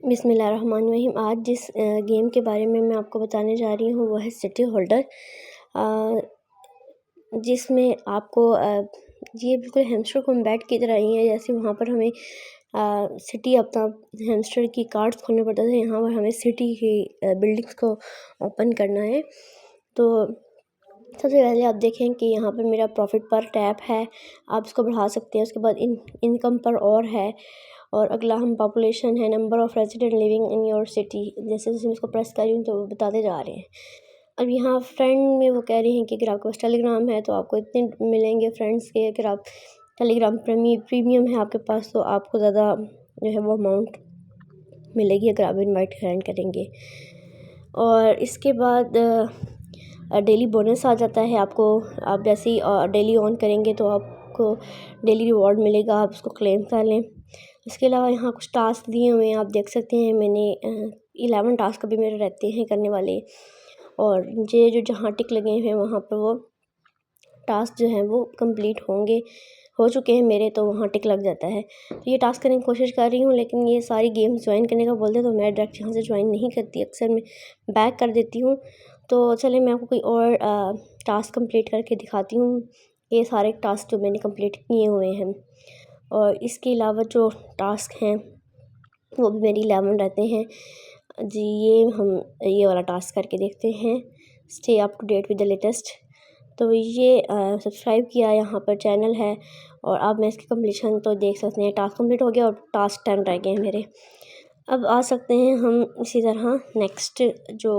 बिस्मिल्लाहिर्रहमानिर्रहीम। आज जिस गेम के बारे में मैं आपको बताने जा रही हूँ वो है सिटी होल्डर, जिसमें आपको ये बिल्कुल हैमस्टर कॉम्बैट की तरह ही है। जैसे वहाँ पर हमें सिटी अपना हैमस्टर की कार्ड्स खोलने पड़ते थे, यहाँ पर हमें सिटी की बिल्डिंग्स को ओपन करना है। तो सबसे पहले आप देखें कि यहाँ पर मेरा प्रॉफिट पर टैप है, आप इसको बढ़ा सकते हैं। उसके बाद इनकम पर और है, और अगला हम पॉपुलेशन है, number of resident living in your city. जैसे जैसे मैं इसको प्रेस कर रही हूँ तो वो बताते जा रहे हैं। अब यहाँ फ्रेंड में वो कह रहे हैं कि अगर आपके पास टेलीग्राम है तो आपको इतने मिलेंगे फ्रेंड्स के। अगर आप टेलीग्राम प्रीमियम है आपके पास तो आपको ज़्यादा जो है वो अमाउंट मिलेगी अगर आप इनवाइट ग्रांट करेंगे। और इसके बाद डेली बोनस आ जाता है आपको। आप जैसे ही डेली ऑन करेंगे तो आपको डेली रिवॉर्ड मिलेगा, आप उसको क्लेम कर लें। इसके अलावा यहाँ कुछ टास्क दिए हुए हैं, आप देख सकते हैं। मैंने 11 टास्क अभी मेरे रहते हैं करने वाले, और ये जो जहाँ टिक लगे हैं वहाँ पर वो टास्क जो हैं वो कंप्लीट हो चुके हैं मेरे, तो वहाँ टिक लग जाता है। तो ये टास्क करने की कोशिश कर रही हूँ, लेकिन ये सारी गेम्स ज्वाइन करने का बोलते तो मैं डायरेक्ट यहाँ से ज्वाइन नहीं करती, अक्सर मैं बैक कर देती हूँ। तो चलिए मैं आपको कोई और टास्क कंप्लीट करके दिखाती हूँ। ये सारे टास्क जो मैंने कंप्लीट किए हुए हैं, और इसके अलावा जो टास्क हैं वो भी मेरी 11 रहते हैं जी। ये वाला टास्क करके देखते हैं, stay up to date with the latest. तो ये सब्सक्राइब किया, यहाँ पर चैनल है, और अब मैं इसकी कंप्लीशन तो देख सकते हैं। टास्क कंप्लीट हो गया और टास्क 10 रह गए हैं मेरे। अब आ सकते हैं हम इसी तरह नेक्स्ट जो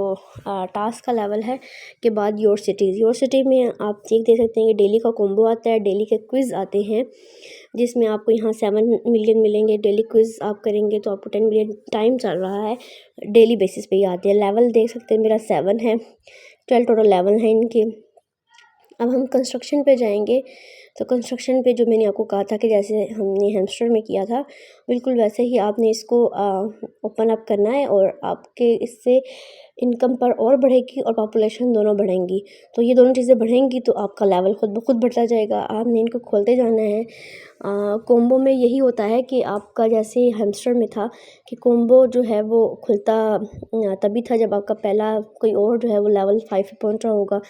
टास्क का लेवल है के बाद योर सिटी में आप देख सकते हैं कि डेली का कॉम्बो आता है, डेली के क्विज़ आते हैं, जिसमें आपको यहाँ 7 मिलियन मिलेंगे। डेली क्विज़ आप करेंगे तो आपको 10 मिलियन टाइम चल रहा है, डेली बेसिस पे ही आते हैं। लेवल देख सकते हैं मेरा 7 है, 12 टोटल लेवल है इनके। अब हम कंस्ट्रक्शन पे जाएंगे, तो कंस्ट्रक्शन पे जो मैंने आपको कहा था कि जैसे हमने हैमस्टर में किया था, बिल्कुल वैसे ही आपने इसको ओपन अप करना है, और आपके इससे इनकम पर और बढ़ेगी और पॉपुलेशन दोनों बढ़ेंगी। तो ये दोनों चीज़ें बढ़ेंगी तो आपका लेवल खुद ब खुद बढ़ता जाएगा। आपने इनको खोलते जाना है। कॉम्बो में यही होता है कि आपका जैसे हैमस्टर में था कि कॉम्बो जो है वो खुलता तभी था जब आपका पहला कोई और जो है वो लेवल 5 पे पहुंच रहा होगा।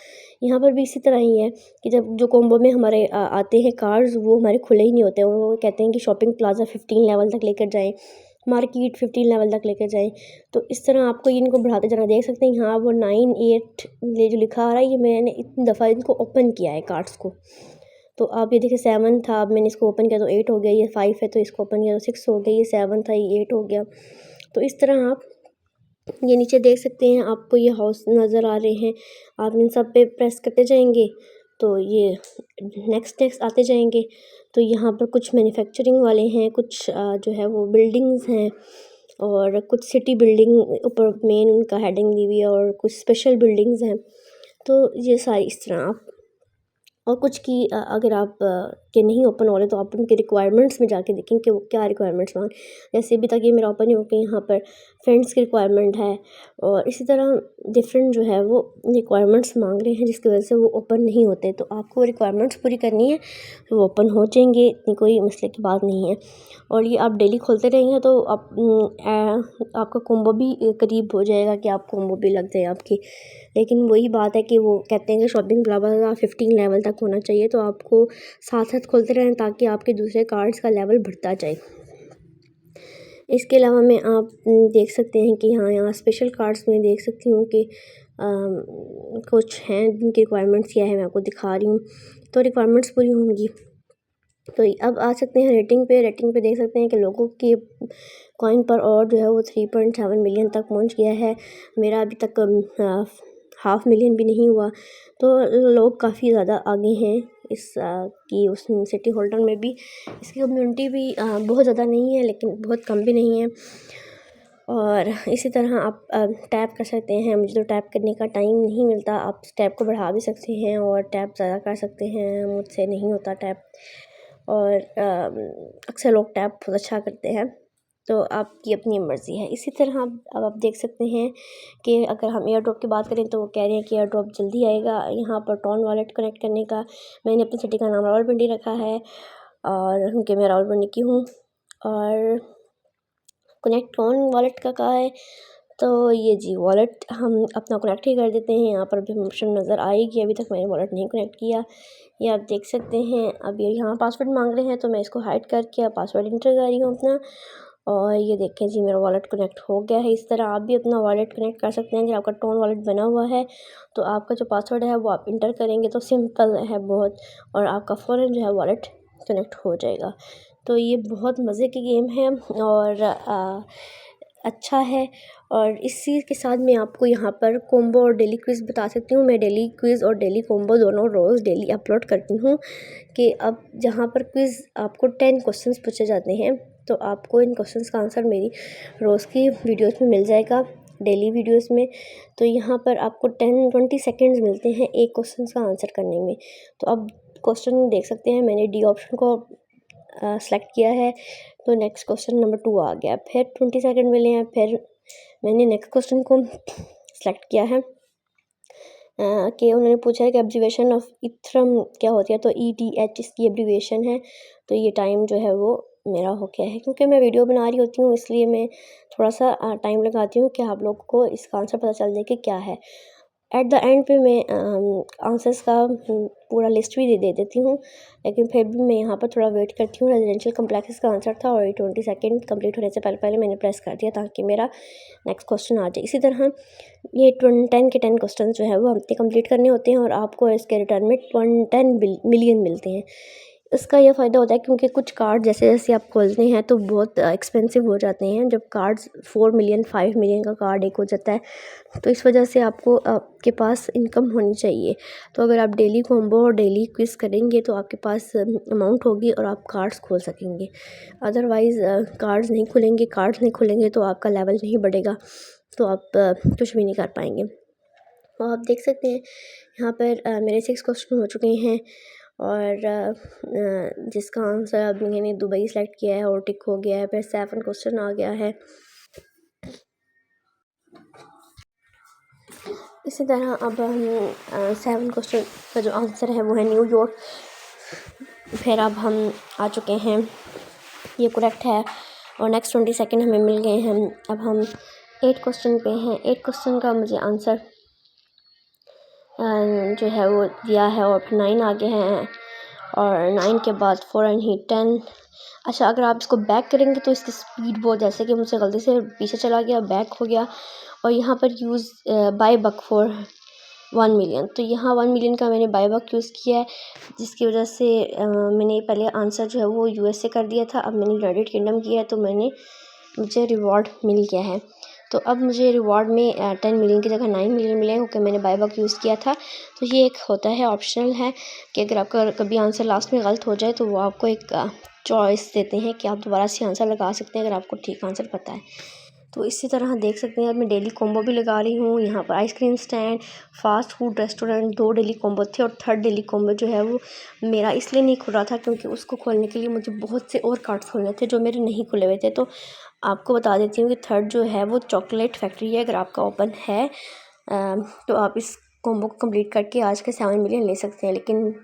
यहाँ पर भी इसी तरह ही है कि जब जो कॉम्बो में हमारे आते हैं कार्ड्स, वो हमारे खुले ही नहीं होते हैं। वो कहते हैं कि शॉपिंग प्लाजा 15 लेवल तक लेकर जाएं, मार्केट 15 लेवल तक लेकर जाएं। तो इस तरह आपको इनको बढ़ाते जाना। देख सकते हैं यहाँ वो 9 8 ये जो लिखा आ रहा है, ये मैंने इतनी दफ़ा इनको ओपन किया है कार्ड्स को। तो आप ये देखिए 7 था, अब मैंने इसको ओपन किया तो 8 हो गया। ये 5 है तो इसको ओपन किया तो 6 हो गया। ये 7 था, ये 8 हो गया। तो इस तरह आप ये नीचे देख सकते हैं, आपको ये हाउस नज़र आ रहे हैं। आप इन सब पे प्रेस करते जाएंगे तो ये नेक्स्ट आते जाएंगे। तो यहाँ पर कुछ मैन्युफैक्चरिंग वाले हैं, कुछ जो है वो बिल्डिंग्स हैं, और कुछ सिटी बिल्डिंग ऊपर मेन उनका हेडिंग दी हुई है, और कुछ स्पेशल बिल्डिंग्स हैं। तो ये सारी इस तरह आप, और कुछ की अगर आप के नहीं ओपन हो रहे तो आप उनके रिक्वायरमेंट्स में जाके देखें कि वो क्या रिक्वायरमेंट्स मांग। जैसे अभी तक ये मेरा ओपन नहीं हो के यहाँ पर फ्रेंड्स की रिक्वायरमेंट है, और इसी तरह डिफरेंट जो है वो रिक्वायरमेंट्स मांग रहे हैं, जिसकी वजह से वो ओपन नहीं होते। तो आपको रिक्वायरमेंट्स पूरी करनी है तो वो ओपन हो जाएंगे, इतनी कोई मसले की बात नहीं है। और ये आप डेली खोलते रहेंगे तो आपका कॉम्बो भी करीब हो जाएगा कि आप कॉम्बो भी लग जाए आपकी। लेकिन वही बात है कि वो कहते हैं कि शॉपिंग प्लाजा 15 लेवल तक होना चाहिए, तो आपको साथ साथ खोलते रहें ताकि आपके दूसरे कार्ड्स का लेवल बढ़ता जाए। इसके अलावा मैं आप देख सकते हैं कि यहाँ स्पेशल कार्ड्स में देख सकती हूँ कि कुछ हैं जिनकी रिक्वायरमेंट्स क्या है, मैं आपको दिखा रही हूँ। तो रिक्वायरमेंट्स पूरी होंगी तो अब आ सकते हैं रेटिंग पे देख सकते हैं कि लोगों की कॉइन पर और जो है वो 3.7 मिलियन तक पहुंच गया है। मेरा अभी तक 500,000 भी नहीं हुआ। तो लोग काफ़ी ज़्यादा आगे हैं इस की उस सिटी होल्डर में भी। इसकी कम्युनिटी भी बहुत ज़्यादा नहीं है, लेकिन बहुत कम भी नहीं है। और इसी तरह आप टैप कर सकते हैं। मुझे तो टैप करने का टाइम नहीं मिलता। आप टैप को बढ़ा भी सकते हैं और टैप ज़्यादा कर सकते हैं, मुझसे नहीं होता टैप। और अक्सर लोग टैप बहुत अच्छा करते हैं, तो आपकी अपनी मर्ज़ी है। इसी तरह अब आप देख सकते हैं कि अगर हम एयर ड्रॉप की बात करें तो वो कह रहे हैं कि एयर ड्रॉप जल्दी आएगा। यहाँ पर टॉन वॉलेट कनेक्ट करने का मैंने अपनी सिटी का नाम रावलपिंडी रखा है, और क्योंकि मैं रावलपिंडी की हूँ। और कनेक्ट ऑन वॉलेट का कहा है, तो ये जी वॉलेट हम अपना कनेक्ट ही कर देते हैं। यहाँ पर भी ऑप्शन नज़र आएगी, अभी तक मैंने वॉलेट नहीं कनेक्ट किया, ये आप देख सकते हैं। अब ये यहाँ पासवर्ड मांग रहे हैं, तो मैं इसको हाइड करके पासवर्ड इंटर कर रही हूँ अपना, और ये देखें जी मेरा वॉलेट कनेक्ट हो गया है। इस तरह आप भी अपना वॉलेट कनेक्ट कर सकते हैं। अगर आपका टोन वॉलेट बना हुआ है तो आपका जो पासवर्ड है वो आप इंटर करेंगे तो सिंपल है बहुत, और आपका फ़ौरन जो है वॉलेट कनेक्ट हो जाएगा। तो ये बहुत मज़े की गेम है और अच्छा है। और इसी के साथ मैं आपको यहाँ पर कॉम्बो और डेली क्विज़ बता सकती हूँ। मैं डेली क्विज़ और डेली कॉम्बो दोनों रोज़ डेली अपलोड करती हूँ कि अब जहाँ पर क्विज़ आपको 10 क्वेश्चंस पूछे जाते हैं, तो आपको इन क्वेश्चंस का आंसर मेरी रोज़ की वीडियोस में मिल जाएगा, डेली वीडियोस में। तो यहाँ पर आपको 10-20 सेकंड्स मिलते हैं एक क्वेश्चन का आंसर करने में। तो अब क्वेश्चन देख सकते हैं, मैंने डी ऑप्शन को सेलेक्ट किया है, तो नेक्स्ट क्वेश्चन नंबर 2 आ गया। फिर 20 सेकंड मिले हैं, फिर मैंने नेक्स्ट क्वेश्चन को सेलेक्ट किया है कि उन्होंने पूछा है कि एब्रीविएशन ऑफ इथरम क्या होती है, तो ETH इसकी एब्रीविएशन है। तो ये टाइम जो है वो मेरा हो गया है, क्योंकि मैं वीडियो बना रही होती हूँ इसलिए मैं थोड़ा सा टाइम लगाती हूँ कि आप लोगों को इसका आंसर पता चल जाए कि क्या है। एट द एंड पे मैं आंसर्स का पूरा लिस्ट भी दे देती हूँ, लेकिन फिर भी मैं यहाँ पर थोड़ा वेट करती हूँ। रेजिडेंशियल कम्प्लेक्सेस का आंसर था और 20 सेकंड कंप्लीट होने से पहले मैंने प्रेस कर दिया ताकि मेरा नेक्स्ट क्वेश्चन आ जाए। इसी तरह ये 10 के 10 क्वेश्चन जो है वो हमने कंप्लीट करने होते हैं और आपको इसके रिटर्न में 10 मिलियन मिलते हैं। इसका यह फ़ायदा होता है क्योंकि कुछ कार्ड जैसे जैसे आप खोलते हैं तो बहुत एक्सपेंसिव हो जाते हैं। जब कार्ड्स 4 मिलियन 5 मिलियन का कार्ड एक हो जाता है, तो इस वजह से आपको आपके पास इनकम होनी चाहिए। तो अगर आप डेली कॉम्बो और डेली क्विज़ करेंगे तो आपके पास अमाउंट होगी और आप कार्ड्स खोल सकेंगे। अदरवाइज़ कार्ड्स नहीं खुलेंगे तो आपका लेवल नहीं बढ़ेगा, तो आप कुछ भी नहीं कर पाएंगे। तो आप देख सकते हैं यहाँ पर मेरे 6 क्वेश्चन हो चुके हैं और जिसका आंसर अब मैंने दुबई सेलेक्ट किया है और टिक हो गया है। फिर 7 क्वेश्चन आ गया है। इसी तरह अब हम 7 क्वेश्चन का जो आंसर है वो है न्यूयॉर्क। फिर अब हम आ चुके हैं, ये करेक्ट है और नेक्स्ट 20 सेकंड हमें मिल गए हैं। अब हम 8 क्वेश्चन पे हैं। 8 क्वेश्चन का मुझे आंसर जो है वो दिया है और फिर 9 आगे हैं और 9 के बाद फ़ौरन ही 10। अच्छा, अगर आप इसको बैक करेंगे तो इसकी स्पीड बहुत, जैसे कि मुझसे गलती से पीछे चला गया, बैक हो गया और यहाँ पर use buy back for 1 million. तो यहाँ 1 मिलियन का मैंने बाय बक यूज़ किया है, जिसकी वजह से मैंने पहले आंसर जो है वो USA कर दिया था, अब मैंने यूनाइटेड किंगडम किया है, तो मुझे रिवॉर्ड मिल गया है। तो अब मुझे रिवॉर्ड में 10 मिलियन की जगह 9 मिलियन मिले, क्योंकि मैंने बाय बक यूज़ किया था। तो ये एक होता है, ऑप्शनल है कि अगर आपका कभी आंसर लास्ट में गलत हो जाए तो वो आपको एक चॉइस देते हैं कि आप दोबारा से आंसर लगा सकते हैं अगर आपको ठीक आंसर पता है। तो इसी तरह देख सकते हैं, अब मैं डेली कॉम्बो भी लगा रही हूँ। यहाँ पर ice cream stand, fast food restaurant 2 daily combo थे और थर्ड डेली कॉम्बो जो है वो मेरा इसलिए नहीं खुल रहा था क्योंकि उसको खोलने के लिए मुझे बहुत से और कार्ड्स खोलने थे जो मेरे नहीं खुले हुए थे। तो आपको बता देती हूँ कि थर्ड जो है वो चॉकलेट फैक्ट्री है। अगर आपका ओपन है तो आप इस कॉम्बो को कंप्लीट करके आज के 7 मिलियन ले सकते हैं, लेकिन